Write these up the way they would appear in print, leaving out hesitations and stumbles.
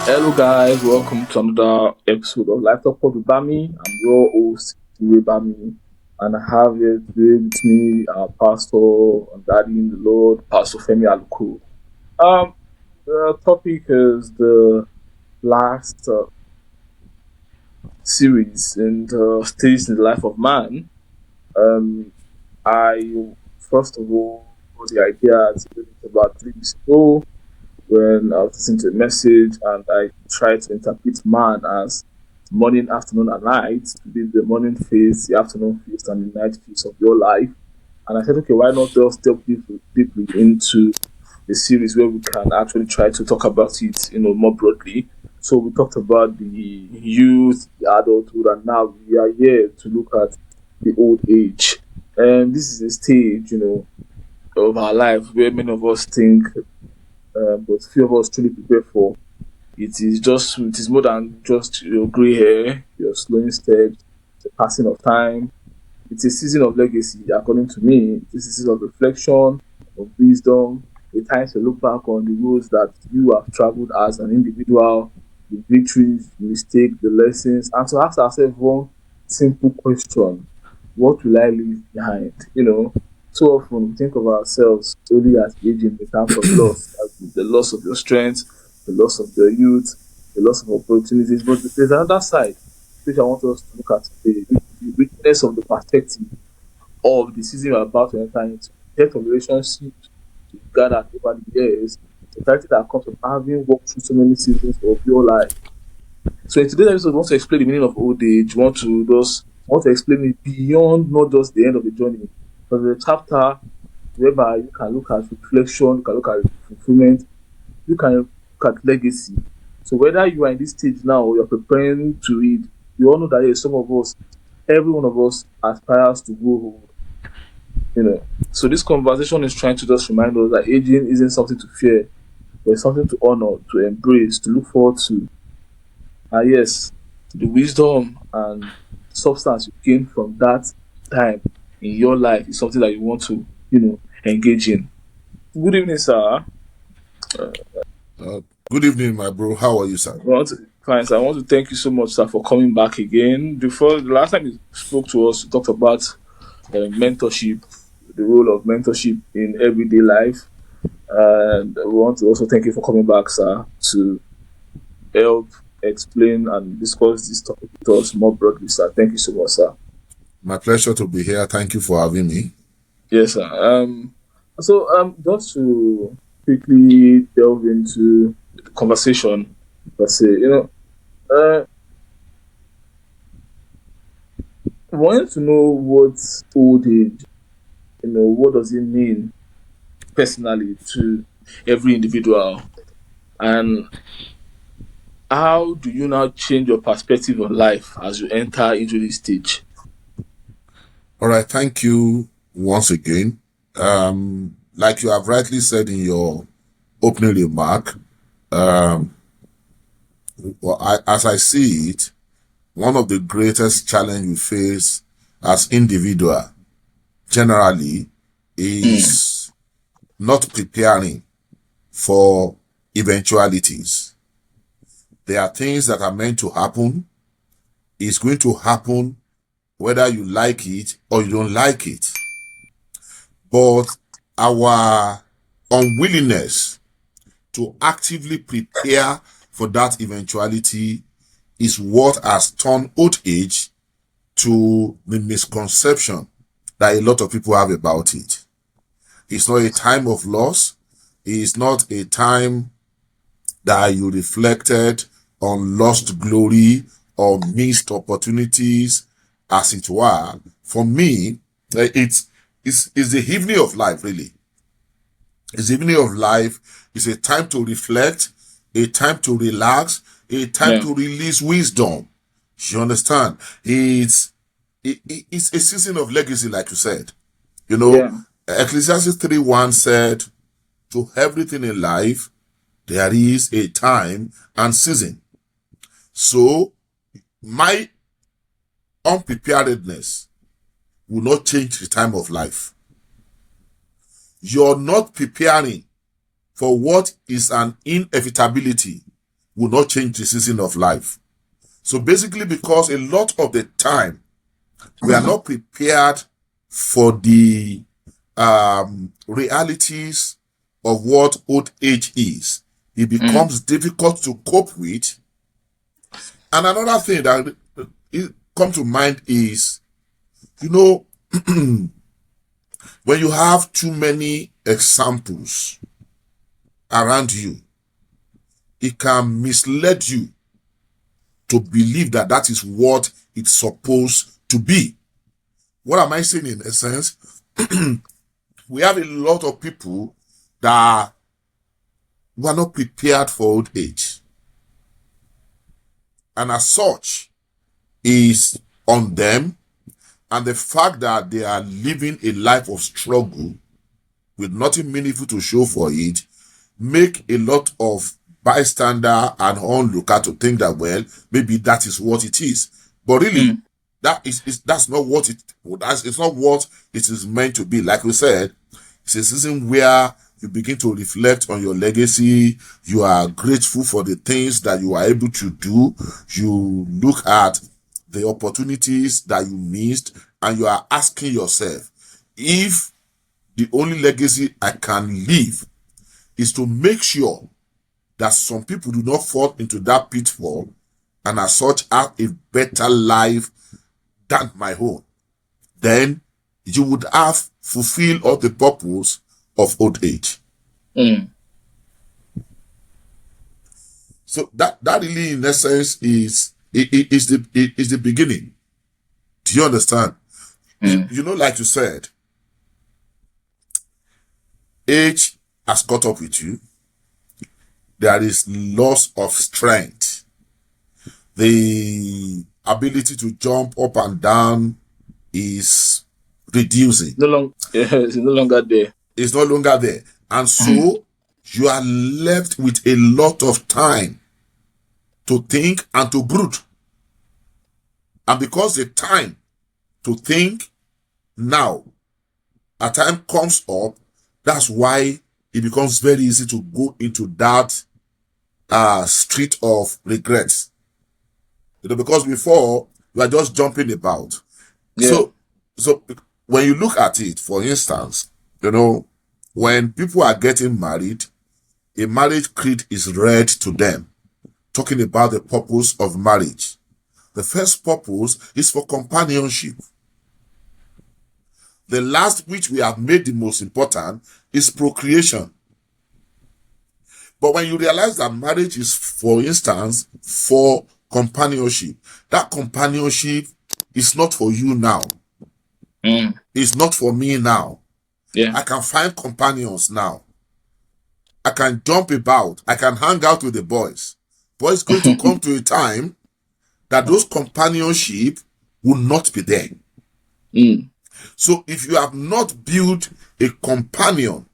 Hello, guys. Welcome to another episode of Life Talk with Bami. I'm your host, Bami, and I have here today with me our pastor and daddy in the Lord, Pastor Femi Aluku. Um, the topic is the last series in the stage in the life of man. Um, I first of all got the idea about 3 weeks ago when I was listening to a message and I tried to interpret man as morning, afternoon, and night to be the morning phase, the afternoon phase, and the night phase of your life. And I said, okay, why not just delve deeply into a series where we can actually try to talk about it, more broadly. So we talked about the youth, the adulthood, and now we are here to look at the old age. And this is a stage, of our life where many of us think but few of us truly prepare for. It is more than just your gray hair, your slowing steps, the passing of time. It's a season of legacy, according to me. It's a season of reflection, of wisdom, a time to look back on the roads that you have traveled as an individual, the victories, the mistakes, the lessons, and to ask ourselves one simple question: what will I leave behind? So often we think of ourselves only as aging in terms of loss, as the loss of your strength, the loss of your youth, the loss of opportunities. But there's another side which I want us to look at today, which is the richness of the perspective of the season we're about to enter into, the depth of relationships you've gathered over the years, the clarity that comes from having walked through so many seasons of your life. So in today's episode, we want to explain the meaning of old age. We want to explain it beyond not just the end of the journey. But the chapter whereby you can look at reflection, you can look at fulfillment, you can look at legacy. So whether you are in this stage now or you're preparing to read, you all know that some of us, every one of us aspires to grow old. So this conversation is trying to just remind us that aging isn't something to fear, but it's something to honor, to embrace, to look forward to. And yes, the wisdom and substance you gain from that time in your life is something that you want to, engage in. Good evening, sir. Uh, Good evening, my bro. How are you, sir? Fine, sir. I want to thank you so much, sir, for coming back again. Before the last time you spoke to us, you talked about mentorship, the role of mentorship in everyday life. And we want to also thank you for coming back, sir, to help explain and discuss this topic with us more broadly, sir. Thank you so much, sir. My pleasure to be here. Thank you for having me. Yes, sir. Just to quickly delve into the conversation, let's say, uh, I wanted to know what old age, what does it mean personally to every individual, and how do you now change your perspective on life as you enter into this stage? All right. Thank you once again. Like you have rightly said in your opening remark, um, as I see it, one of the greatest challenge we face as individual generally Mm, is not preparing for eventualities. There are things that are meant to happen. It's going to happen whether you like it or you don't like it. But our unwillingness to actively prepare for that eventuality is what has turned old age to the misconception that a lot of people have about it. It's not a time of loss. It's not a time that you reflected on lost glory or missed opportunities, as it were. For me, it's the evening of life, really. It's the evening of life. It's a time to reflect, a time to relax, a time yeah, to release wisdom. You understand? It's a season of legacy, like you said. You know, yeah, Ecclesiastes 3:1 said, to everything in life, there is a time and season. So, my unpreparedness will not change the time of life. You're not preparing for what is an inevitability will not change the season of life. So basically, because a lot of the time we are not prepared for the realities of what old age is, it becomes difficult to cope with. And another thing that comes to mind is, you know, when you have too many examples around you, it can mislead you to believe that that is what it's supposed to be. What am I saying in essence? We have a lot of people that were not prepared for old age. And as such, is on them. And the fact that they are living a life of struggle with nothing meaningful to show for it, make a lot of bystander and onlooker to think that, well, maybe that is what it is. But really, that's not what it's not what it is meant to be. Like we said, it's a season where you begin to reflect on your legacy. You are grateful for the things that you are able to do. You look at the opportunities that you missed, and you are asking yourself, if the only legacy I can leave is to make sure that some people do not fall into that pitfall and as such have a better life than my own, then you would have fulfilled all the purpose of old age. So that really, in essence, is the beginning. Do you understand? You know, like you said, age has caught up with you. There is loss of strength. The ability to jump up and down is reducing. It's no longer there. It's no longer there. And so you are left with a lot of time to think and to brood. And because the time to think now, a time comes up, that's why it becomes very easy to go into that street of regrets. You know, because before you are just jumping about. Yeah. So when you look at it, for instance, you know, when people are getting married, a marriage creed is read to them, talking about the purpose of marriage. The first purpose is for companionship. The last, which we have made the most important, is procreation. But when you realize that marriage is, for instance, for companionship, that companionship is not for you now. It's not for me now. Yeah. I can find companions now. I can jump about. I can hang out with the boys. But it's going to come to a time that those companionship will not be there. So if you have not built a companion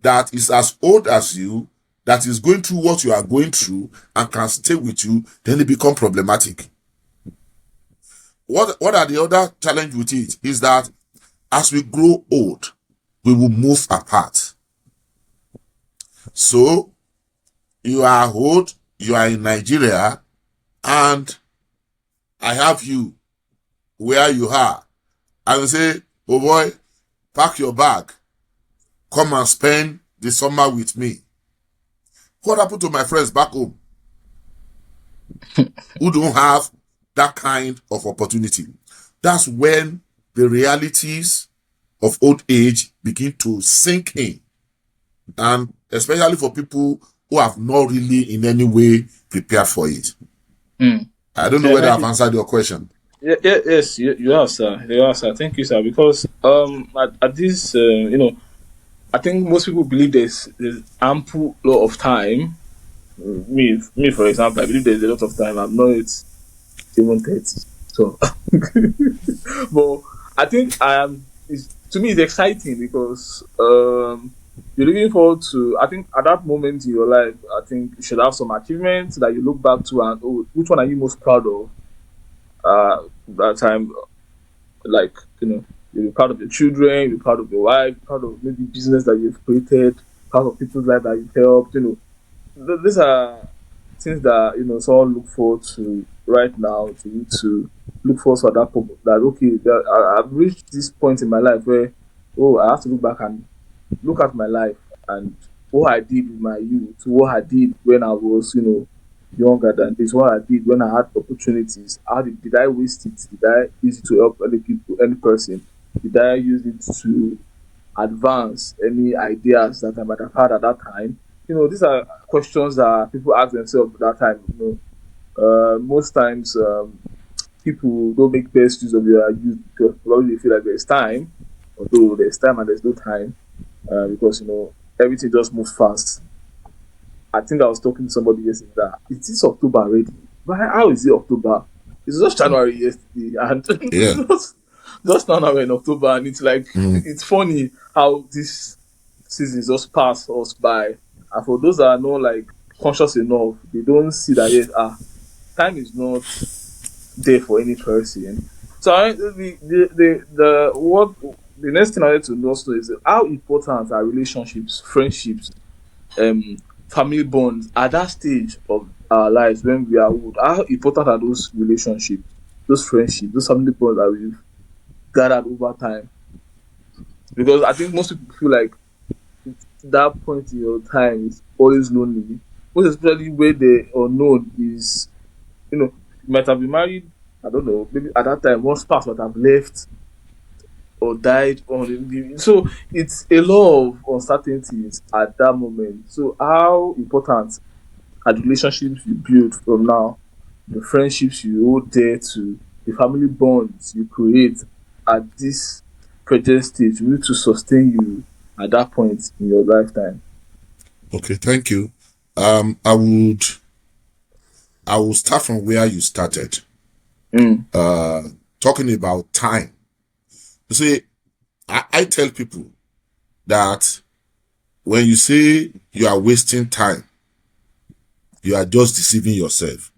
that is as old as you, that is going through what you are going through and can stay with you, then it becomes problematic. What are the other challenge with it is that as we grow old, we will move apart. So you are old, you are in Nigeria, and I have you where you are. I will say, oh boy, pack your bag. Come and spend the summer with me. What happened to my friends back home who don't have that kind of opportunity? That's when the realities of old age begin to sink in. And especially for people who have not really in any way prepared for it. I don't know whether I've answered your question. Yes, you have, sir. You have, sir. Thank you, sir. Because at this, I think most people believe there's ample lot of time. Me, for example, I believe there's a lot of time. I'm not even 30, so. But I think to me it's exciting because you're looking forward to. I think at that moment in your life, I think you should have some achievements that you look back to, and which one are you most proud of? That time, like, you'll be proud of your children, you'll be proud of your wife, proud of maybe business that you've created, proud of people's life that you've helped. These are things that someone look forward to right now, to you to look forward to at that point. That okay, that I've reached this point in my life where I have to look back and look at my life and what I did in my youth, what I did when I was, younger than this, what I did when I had opportunities. Did I waste it? Did I use it to help any people, any person? Did I use it to advance any ideas that I might have had at that time? These are questions that people ask themselves at that time. Most times people don't make best use of their youth because probably they feel like there's time, although there's time and there's no time because everything just moves fast. I think I was talking to somebody yesterday that it is October already. Why? How is it October? It's just January yesterday, and Yeah. just now we're in October, and it's like Mm. it's funny how this season just pass us by. And for those that are not like conscious enough, they don't see that yes, time is not there for any person. So the next thing I wanted to know also is how important are relationships, friendships, um, family bonds at that stage of our lives when we are old. How important are those relationships, those friendships, those family bonds that we've gathered over time? Because I think most people feel like that point in your time is always lonely. Most especially where the unknown is, you might have been married, I don't know, maybe at that time one spouse might have left or died so it's a lot of uncertainties at that moment. So how important are the relationships you build from now, the friendships you hold dear to, the family bonds you create at this present stage will to sustain you at that point in your lifetime? Okay, thank you. Um, I would I will start from where you started, Mm. talking about time. You see, I tell people that when you say you are wasting time, you are just deceiving yourself.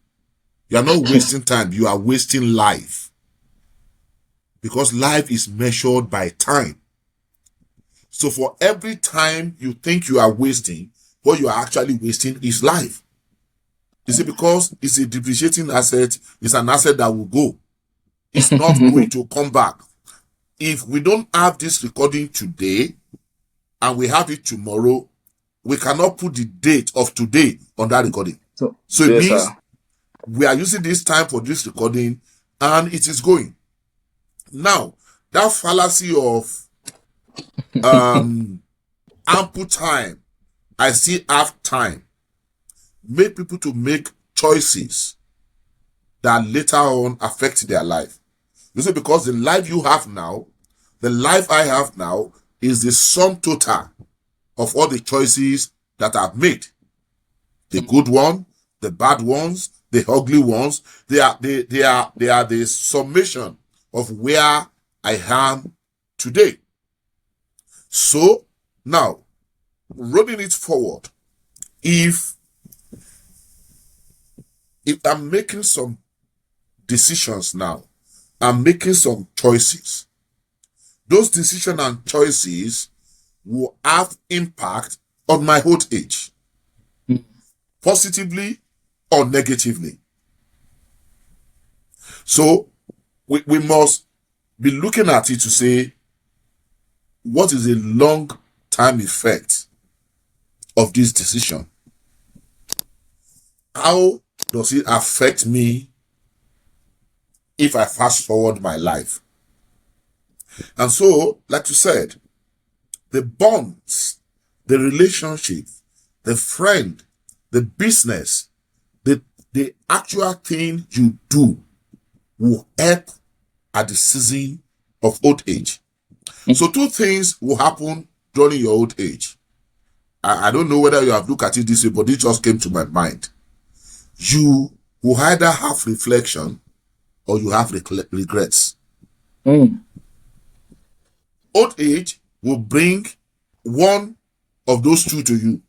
You are not wasting time, you are wasting life. Because life is measured by time. So for every time you think you are wasting, what you are actually wasting is life. You see, because it's a depreciating asset, it's an asset that will go. It's not going to come back. If we don't have this recording today and we have it tomorrow, we cannot put the date of today on that recording. So So it yes, sir. means we are using this time for this recording and it is going. Now, that fallacy of ample time, I still have time, make people to make choices that later on affect their life. You see, because the life you have now, the life I have now, is the sum total of all the choices that I've made. The good one, the bad ones, the ugly ones, they are the summation of where I am today. So now, rolling it forward, if I'm making some decisions now, I'm making some choices. Those decisions and choices will have impact on my old age, positively or negatively. So we must be looking at it to say, what is the long time effect of this decision? How does it affect me if I fast forward my life? And so, like you said, the bonds, the relationship, the friend, the business, the actual thing you do will help at the season of old age. So two things will happen during your old age. I don't know whether you have looked at it this way, but it just came to my mind. You will either have reflection or you have regrets. Mm. Old age will bring one of those two to you.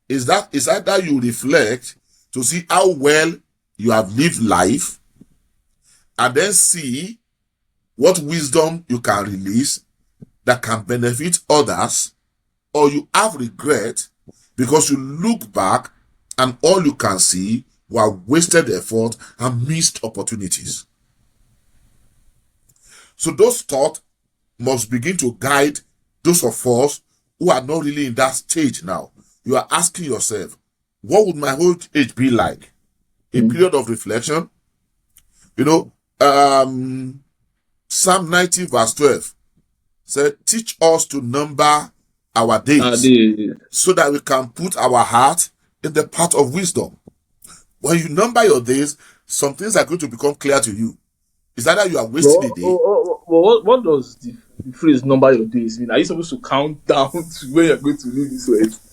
Is either you reflect to see how well you have lived life and then see what wisdom you can release that can benefit others, or you have regret because you look back and all you can see were wasted effort and missed opportunities. So those thoughts must begin to guide those of us who are not really in that stage now. You are asking yourself, what would my old age be like? A period of reflection. You know, Psalm 90 verse 12 said, teach us to number our days so that we can put our heart in the path of wisdom. When you number your days, some things are going to become clear to you. Is that you are wasting a day? What does the phrase number your days mean? Are you supposed to count down to when you're going to leave this earth?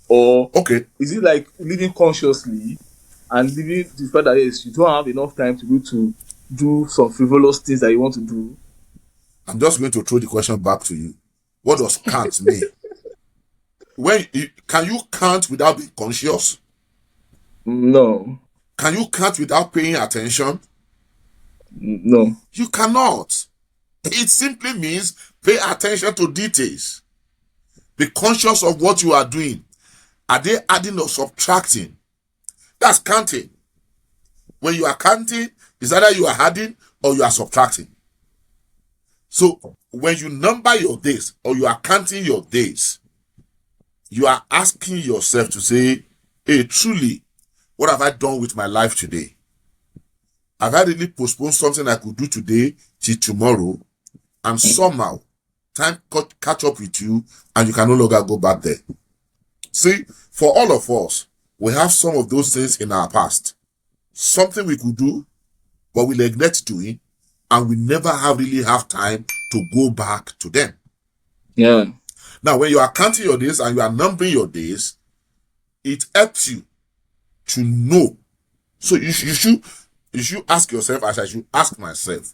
Or Okay, is it like living consciously and living the fact that yes, you don't have enough time to go to do some frivolous things that you want to do? I'm just going to throw the question back to you. What does count mean? Can you count without being conscious? No. Can you count without paying attention? No. You cannot. It simply means pay attention to details. Be conscious of what you are doing. Are they adding or subtracting? That's counting. When you are counting, it's either you are adding or you are subtracting. So when you number your days or you are counting your days, you are asking yourself to say, hey, truly, what have I done with my life today? Have I really postponed something I could do today till tomorrow? And somehow, time catch up with you and you can no longer go back there. See, for all of us, we have some of those things in our past. Something we could do, but we neglect doing, and we never really have time to go back to them. Yeah. Now, when you are counting your days and you are numbering your days, it helps you to know. So you should ask yourself, as I should ask myself,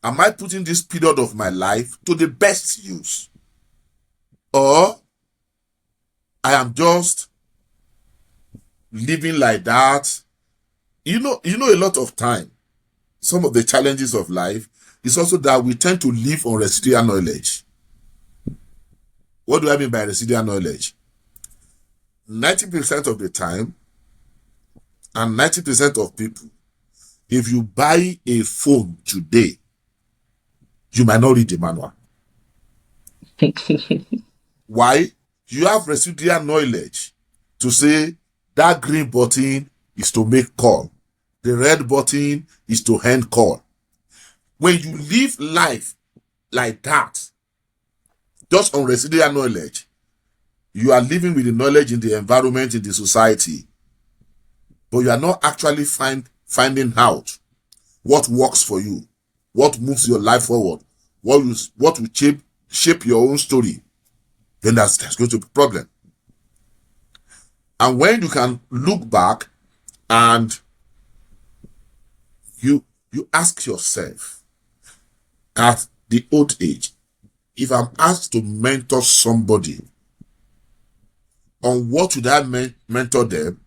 am I putting this period of my life to the best use? Or I am just living like that? You know, a lot of time, some of the challenges of life is also that we tend to live on residual knowledge. What do I mean by residual knowledge? 90% of the time, and 90% of people, if you buy a phone today, you might not read the manual. Why? You have residual knowledge to say that green button is to make call. The red button is to end call. When you live life like that, just on residual knowledge, you are living with the knowledge in the environment, in the society, but you are not actually finding out what works for you, what moves your life forward, what will shape your own story. Then that's going to be a problem. And when you can look back and you ask yourself, at the old age, if I'm asked to mentor somebody, on what should I mentor them,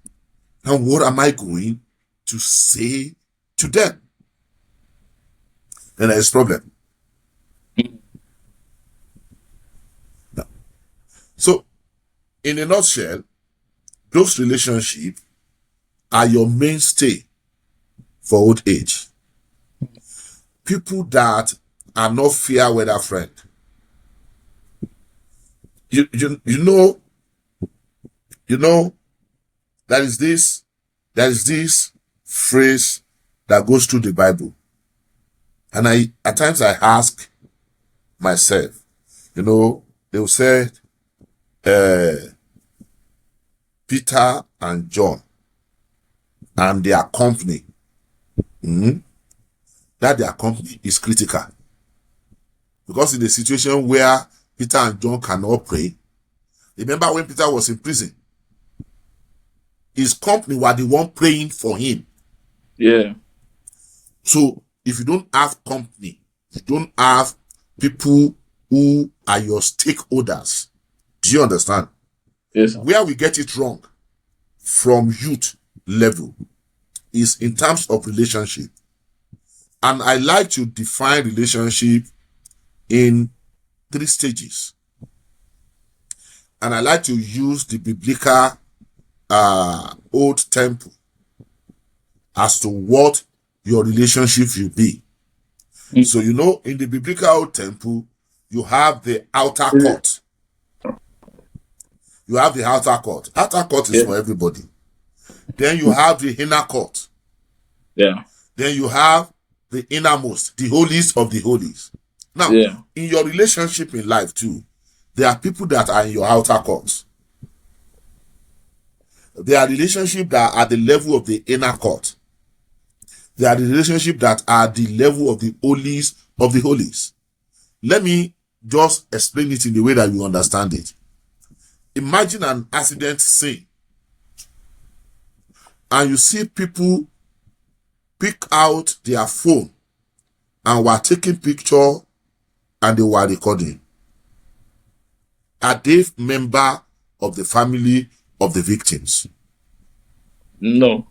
and what am I going to say to them? Then there's a problem. Now, so, in a nutshell, those relationships are your mainstay for old age. People that are not fair weather friend. You know, there is this phrase that goes through the Bible. And at times I ask myself, they will say, Peter and John and their company, that their company is critical. Because in a situation where Peter and John cannot pray, remember when Peter was in prison, his company were the one praying for him. Yeah. So if you don't have company, you don't have people who are your stakeholders. Do you understand? Yes. Where we get it wrong from youth level is in terms of relationship. And I like to define relationship in 3 stages. And I like to use the biblical old temple as to what your relationship should be. Mm. So, in the biblical old temple, you have the outer Yeah. court. You have the outer court. Outer court is Yeah. for everybody. Then you have the inner court. Yeah. Then you have the innermost, the holiest of the holies. Now, Yeah. in your relationship in life too, there are people that are in your outer court. There are relationships that are at the level of the inner court. There are the relationships that are at the level of the holiest of the holies. Let me just explain it in the way that you understand it. Imagine an accident scene, and you see people pick out their phone and were taking picture and they were recording. Are they member of the family of the victims? No.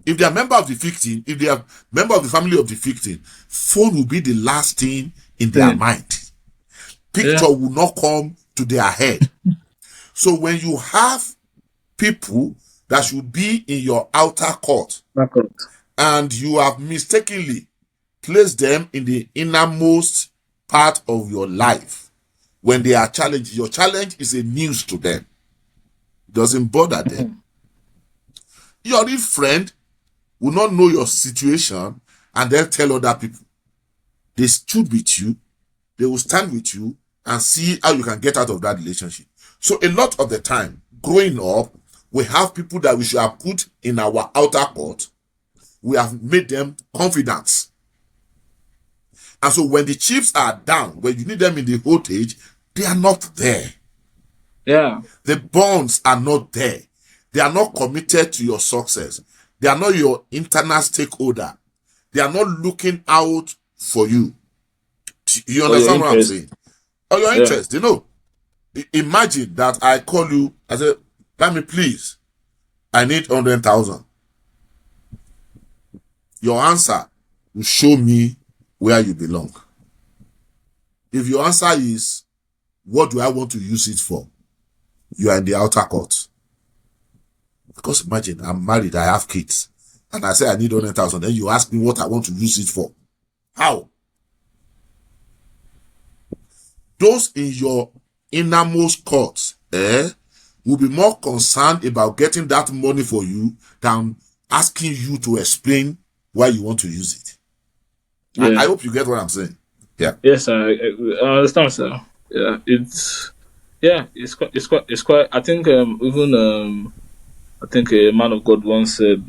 If they are member of the victim, if they are member of the family of the victim, phone will be the last thing in their Yeah. mind. Yeah. Picture will not come to their head. So when you have people that should be in your outer court and you have mistakenly placed them in the innermost part of your life, when they are challenged, your challenge is a news to them. It doesn't bother them. Your real friend will not know your situation and then tell other people. They stood with you, they will stand with you and see how you can get out of that relationship. So a lot of the time, growing up, we have people that we should have put in our outer court. We have made them confidants. And so when the chips are down, when you need them in the voltage, they are not there. Yeah. The bonds are not there. They are not committed to your success. They are not your internal stakeholder. They are not looking out for you. You Or your understand what I'm interest. saying? Or your Yeah. interest. Imagine that I call you, I say, let me please, I need 100,000. Your answer will show me where you belong. If your answer is, what do I want to use it for? You are in the outer court. Because imagine, I'm married, I have kids, and I say I need 100,000. Then you ask me what I want to use it for. How? Those in your innermost court will be more concerned about getting that money for you than asking you to explain why you want to use it. I Yeah. hope you get what I'm saying. Yeah. Yes, sir. I understand, sir. Yeah. It's quite. I think I think a man of God once said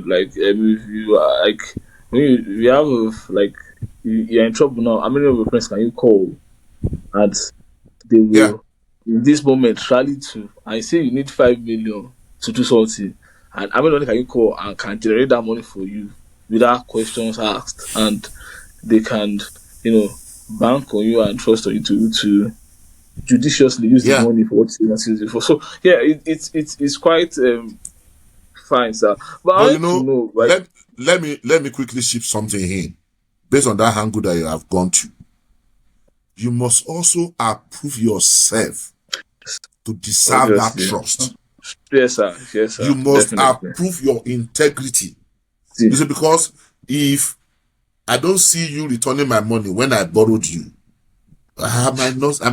like if you are like when you have like you're in trouble now. How many of your friends can you call and they Yeah. will in this moment rally to and say you need 5 million to do something, and how many money can you call and can generate that money for you without questions asked, and they can bank on you and trust on you to judiciously use the Yeah. money for what you want to use it for. So yeah, it's quite fine, sir. But I But wanted to know, like, let me quickly shift something in based on that angle that you have gone to. You must also approve yourself to deserve that obviously, trust. yes, You sir, must definitely. approve your integrity. See, You see, because if I don't see you returning my money when I borrowed you, I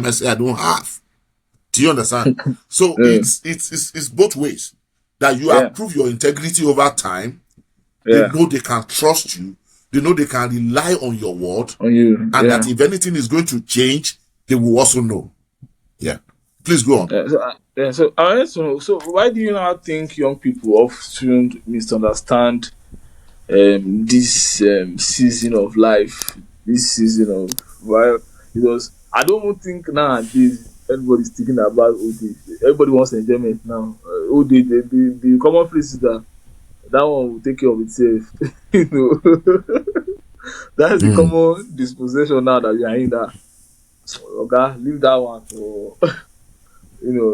might say I don't have. Do you understand? So mm, it's both ways. That you yeah, approve your integrity over time. They yeah, know they can trust you. They know they can rely on your word. on you, And that yeah. if anything is going to change, they will also know. Yeah. Please go on. So I wanted to know. So why do you now think young people often misunderstand this season of life, this season of well, because I don't even think nowadays everybody's thinking about old age. Everybody wants enjoyment now. Old age, the common place is that one will take care of itself. you know, that's the Mm. common disposition now that we are in. That okay, leave that one for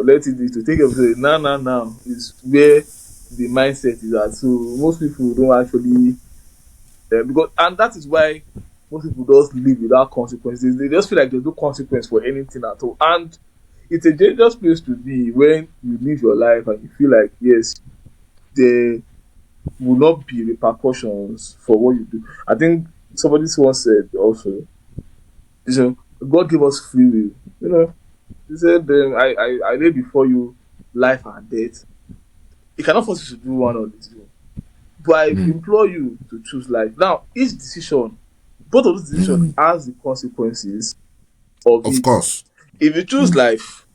let it to take care of itself. Now is where the mindset is at. So most people don't actually because and that is why most people just live without consequences. They just feel like there's no consequence for anything at all. And it's a dangerous place to be when you live your life and you feel like, yes, there will not be repercussions for what you do. I think somebody once said also, you know, God gave us free will. You know, he said, I lay before you life and death. He cannot force you to do one or the two. But I Mm. implore you to choose life. Now, each decision, both of those decisions has the consequences of Of it. course. If you choose life,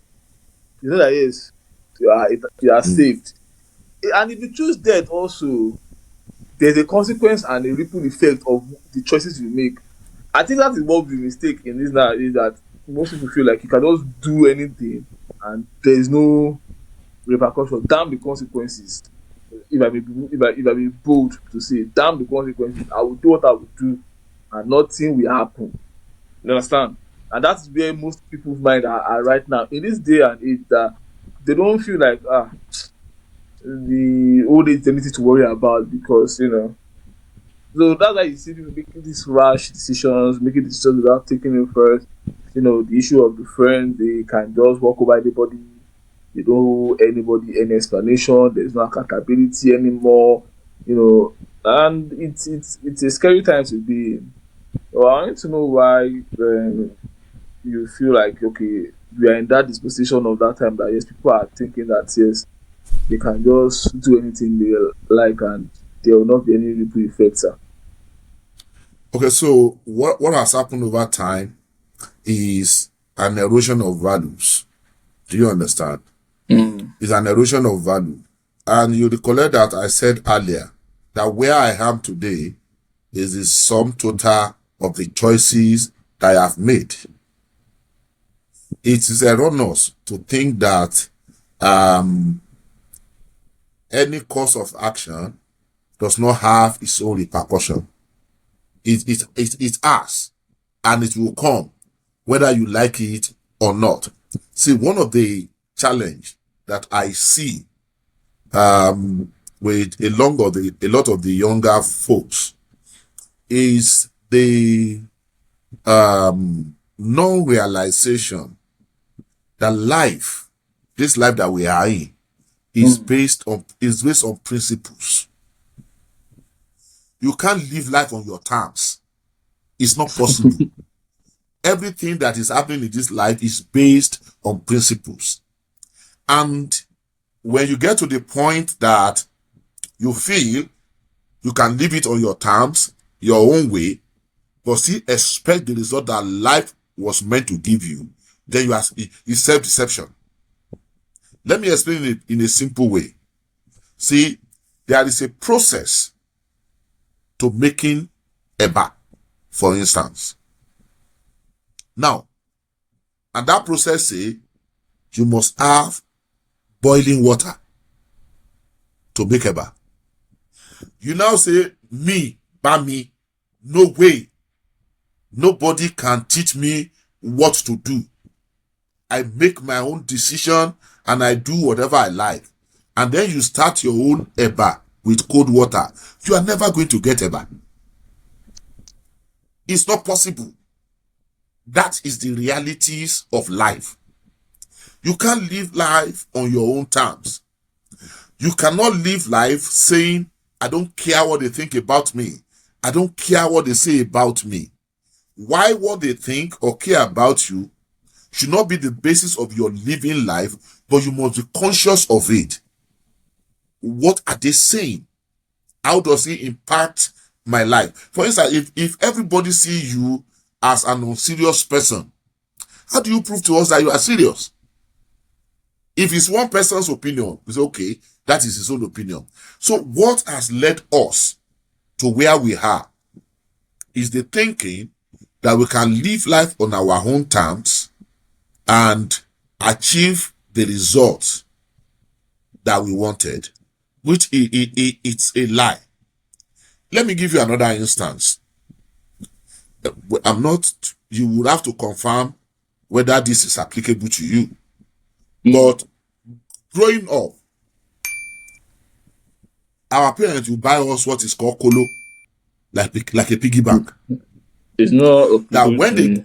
you know that yes, you are Mm. saved. And if you choose death also, there's a consequence and a ripple effect of the choices you make. I think that is what we mistake in this now is that most people feel like you can just do anything and there is no repercussion. Damn the consequences. If I be bold to say, damn the consequences. I will do what I will do, and nothing will happen. You understand? And that's where most people's mind are right now in this day and age. That they don't feel like the old age is anything to worry about because so that's why you see people making these rash decisions, making decisions without thinking it first. The issue of the friend, they can just walk over anybody. They don't owe anybody any explanation. There's no accountability anymore. And it's a scary time to be in. So I want to know why you feel like okay, we are in that disposition of that time that yes, people are thinking that yes, they can just do anything they like and there will not be any ripple effects. Okay, so what has happened over time is an erosion of values. Do you understand? Mm. It's an erosion of value. And you recollect that I said earlier that where I am today is the sum total of the choices that I have made. It is erroneous to think that um, any course of action does not have its own repercussion. It has, and it will come, whether you like it or not. See, one of the challenge that I see with a lot of the younger folks is the non-realization that this life that we are in, Mm. is based on principles. You can't live life on your terms. It's not possible. Everything that is happening in this life is based on principles. And when you get to the point that you feel you can live it on your terms, your own way, but still expect the result that life was meant to give you, then it's self-deception. Let me explain it in a simple way. See, there is a process to making eba, for instance. Now, and that process say you must have boiling water to make eba. You now say, me, by me, no way. Nobody can teach me what to do. I make my own decision and I do whatever I like. And then you start your own eba with cold water. You are never going to get eba. It's not possible. That is the realities of life. You can't live life on your own terms. You cannot live life saying, I don't care what they think about me. I don't care what they say about me. Why what they think or care about you should not be the basis of your living life, but you must be conscious of it. What are they saying? How does it impact my life? For instance, if everybody see you as an unserious person, how do you prove to us that you are serious? If it's one person's opinion, it's okay, that is his own opinion. So what has led us to where we are is the thinking that we can live life on our own terms and achieve the results that we wanted, which it's a lie. Let me give you another instance. You would have to confirm whether this is applicable to you. Mm. But growing up, our parents will buy us what is called kolo, like a piggy bank. It's not That applicable to me.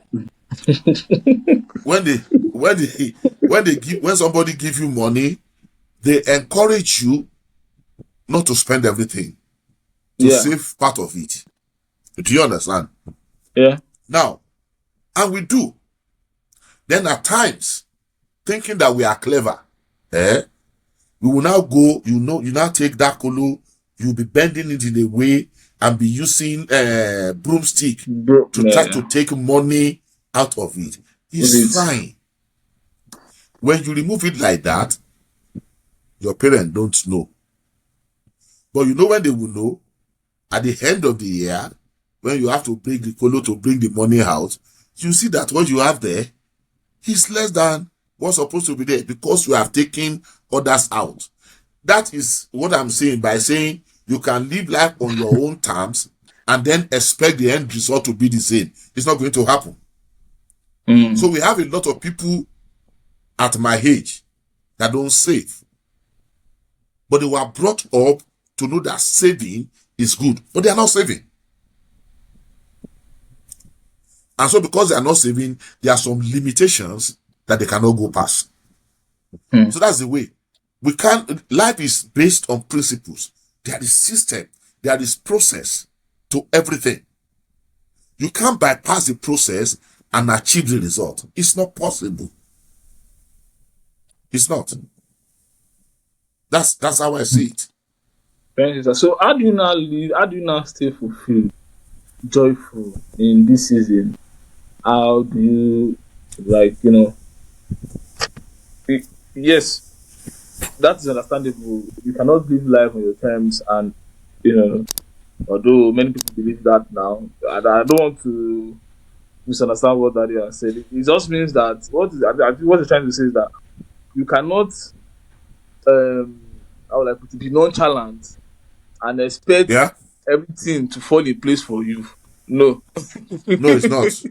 when they when when somebody give you money, they encourage you not to spend everything, to Yeah. save part of it. Do you understand? Yeah. Now, and we do. Then at times, thinking that we are clever, we will now go, you now take that kolo, you'll be bending it in a way and be using broomstick Bro, to try to man. take money out of it. It's fine. When you remove it like that, your parents don't know. But you know when they will know? At the end of the year, when you have to bring the kolo to bring the money out, you see that what you have there is less than what's supposed to be there because you have taken others out. That is what I'm saying by saying you can live life on your own terms and then expect the end result to be the same. It's not going to happen. So we have a lot of people at my age that don't save. But they were brought up to know that saving is good, but they are not saving. And so because they are not saving, there are some limitations that they cannot go past. So that's the way. We can't, life is based on principles. There is system, there is process to everything. You can't bypass the process and achieve the result. It's not possible. It's not. That's how I see it. So how do you now live? How do you now stay fulfilled, joyful in this season? How do you, like, yes, that is understandable. You cannot live life on your terms, and although many people believe that now, I don't want to misunderstand what Daddy has said. It just means that I think what he's trying to say is that you cannot, how would I put it, be nonchalant and expect Yeah? everything to fall in place for you. No. No, it's not. It's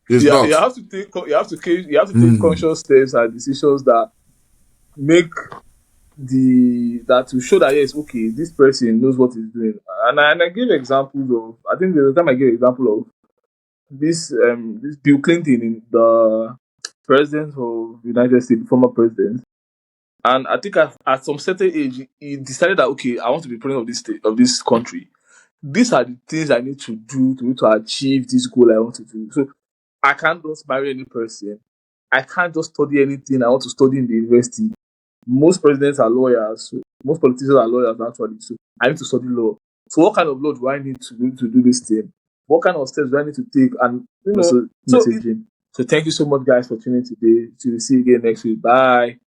Yeah, you not. have to take take conscious steps and decisions that make that to show that, yes, okay, this person knows what he's doing. And I give examples of, I think the time I gave example of this Bill Clinton, in the president of the United States, former president. And I think at some certain age, he decided that, okay, I want to be president of this state, of this country. These are the things I need to do to achieve this goal I want to do. So I can't just marry any person. I can't just study anything I want to study in the university. Most presidents are lawyers. So most politicians are lawyers, actually. So I need to study law. So what kind of law do I need to do this thing? What kind of steps do I need to take? And also messaging. So thank you so much, guys, for tuning today. To see you again next week. Bye.